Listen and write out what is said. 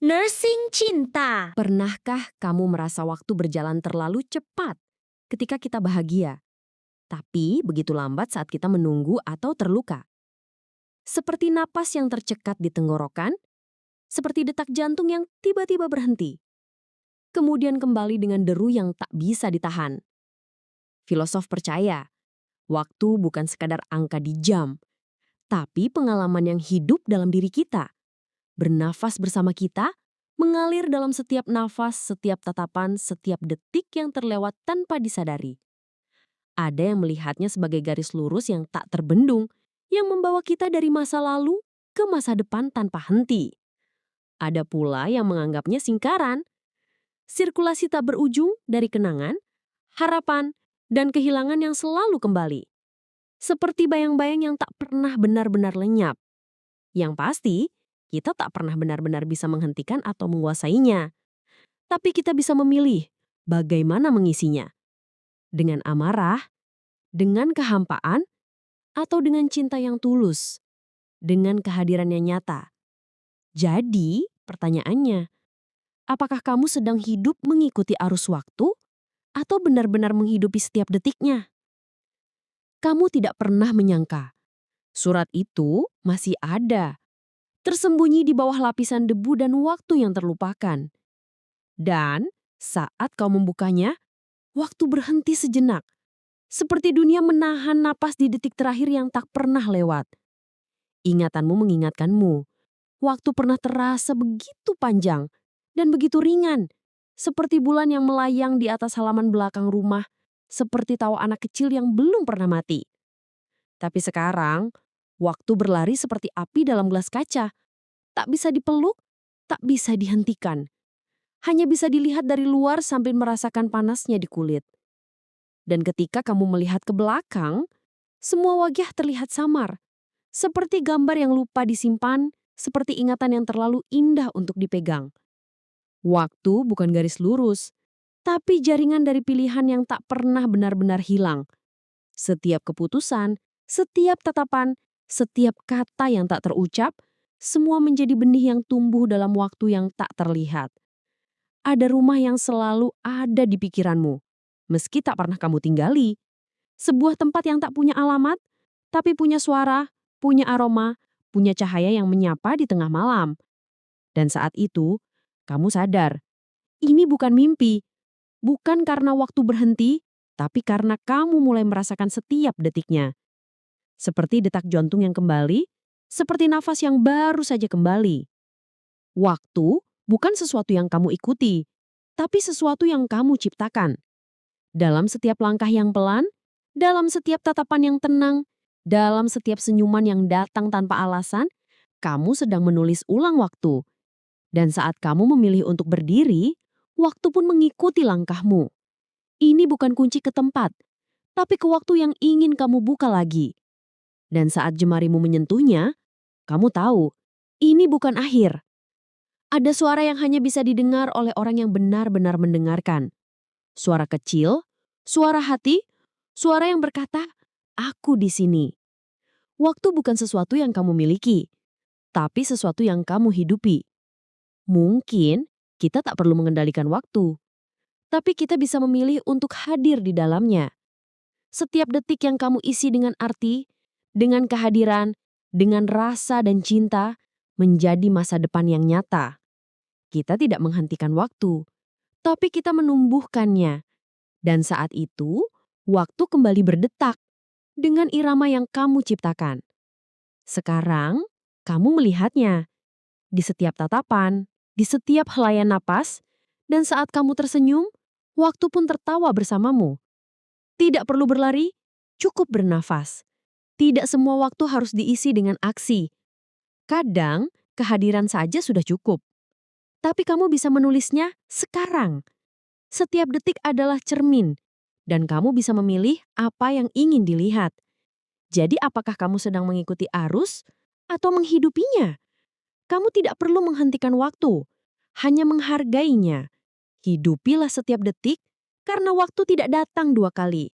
Nursing cinta. Pernahkah kamu merasa waktu berjalan terlalu cepat ketika kita bahagia, tapi begitu lambat saat kita menunggu atau terluka? Seperti napas yang tercekat di tenggorokan, seperti detak jantung yang tiba-tiba berhenti, kemudian kembali dengan deru yang tak bisa ditahan. Filosof percaya, waktu bukan sekadar angka di jam, tapi pengalaman yang hidup dalam diri kita. Bernafas bersama kita, mengalir dalam setiap nafas, setiap tatapan, setiap detik yang terlewat tanpa disadari. Ada yang melihatnya sebagai garis lurus yang tak terbendung, yang membawa kita dari masa lalu ke masa depan tanpa henti. Ada pula yang menganggapnya singkaran, sirkulasi tak berujung dari kenangan, harapan, dan kehilangan yang selalu kembali. Seperti bayang-bayang yang tak pernah benar-benar lenyap. Yang pasti, kita tak pernah benar-benar bisa menghentikan atau menguasainya. Tapi kita bisa memilih bagaimana mengisinya. Dengan amarah, dengan kehampaan, atau dengan cinta yang tulus. Dengan kehadiran yang nyata. Jadi, pertanyaannya, apakah kamu sedang hidup mengikuti arus waktu atau benar-benar menghidupi setiap detiknya? Kamu tidak pernah menyangka surat itu masih ada, tersembunyi di bawah lapisan debu dan waktu yang terlupakan. Dan saat kau membukanya, waktu berhenti sejenak. Seperti dunia menahan napas di detik terakhir yang tak pernah lewat. Ingatanmu mengingatkanmu, waktu pernah terasa begitu panjang dan begitu ringan. Seperti bulan yang melayang di atas halaman belakang rumah, seperti tawa anak kecil yang belum pernah mati. Tapi sekarang, waktu berlari seperti api dalam gelas kaca. Tak bisa dipeluk, tak bisa dihentikan. Hanya bisa dilihat dari luar sambil merasakan panasnya di kulit. Dan ketika kamu melihat ke belakang, semua wajah terlihat samar. Seperti gambar yang lupa disimpan, seperti ingatan yang terlalu indah untuk dipegang. Waktu bukan garis lurus, tapi jaringan dari pilihan yang tak pernah benar-benar hilang. Setiap keputusan, setiap tatapan, setiap kata yang tak terucap, semua menjadi benih yang tumbuh dalam waktu yang tak terlihat. Ada rumah yang selalu ada di pikiranmu, meski tak pernah kamu tinggali. Sebuah tempat yang tak punya alamat, tapi punya suara, punya aroma, punya cahaya yang menyapa di tengah malam. Dan saat itu, kamu sadar, ini bukan mimpi, bukan karena waktu berhenti, tapi karena kamu mulai merasakan setiap detiknya. Seperti detak jantung yang kembali, seperti nafas yang baru saja kembali. Waktu bukan sesuatu yang kamu ikuti, tapi sesuatu yang kamu ciptakan. Dalam setiap langkah yang pelan, dalam setiap tatapan yang tenang, dalam setiap senyuman yang datang tanpa alasan, kamu sedang menulis ulang waktu. Dan saat kamu memilih untuk berdiri, waktu pun mengikuti langkahmu. Ini bukan kunci ke tempat, tapi ke waktu yang ingin kamu buka lagi. Dan saat jemarimu menyentuhnya, kamu tahu, ini bukan akhir. Ada suara yang hanya bisa didengar oleh orang yang benar-benar mendengarkan. Suara kecil, suara hati, suara yang berkata, "Aku di sini." Waktu bukan sesuatu yang kamu miliki, tapi sesuatu yang kamu hidupi. Mungkin kita tak perlu mengendalikan waktu, tapi kita bisa memilih untuk hadir di dalamnya. Setiap detik yang kamu isi dengan arti, dengan kehadiran, dengan rasa dan cinta, menjadi masa depan yang nyata. Kita tidak menghentikan waktu, tapi kita menumbuhkannya. Dan saat itu, waktu kembali berdetak dengan irama yang kamu ciptakan. Sekarang, kamu melihatnya di setiap tatapan, di setiap helaian napas, dan saat kamu tersenyum, waktu pun tertawa bersamamu. Tidak perlu berlari, cukup bernafas. Tidak semua waktu harus diisi dengan aksi. Kadang, kehadiran saja sudah cukup. Tapi kamu bisa menulisnya sekarang. Setiap detik adalah cermin, dan kamu bisa memilih apa yang ingin dilihat. Jadi apakah kamu sedang mengikuti arus atau menghidupinya? Kamu tidak perlu menghentikan waktu, hanya menghargainya. Hidupilah setiap detik, karena waktu tidak datang dua kali.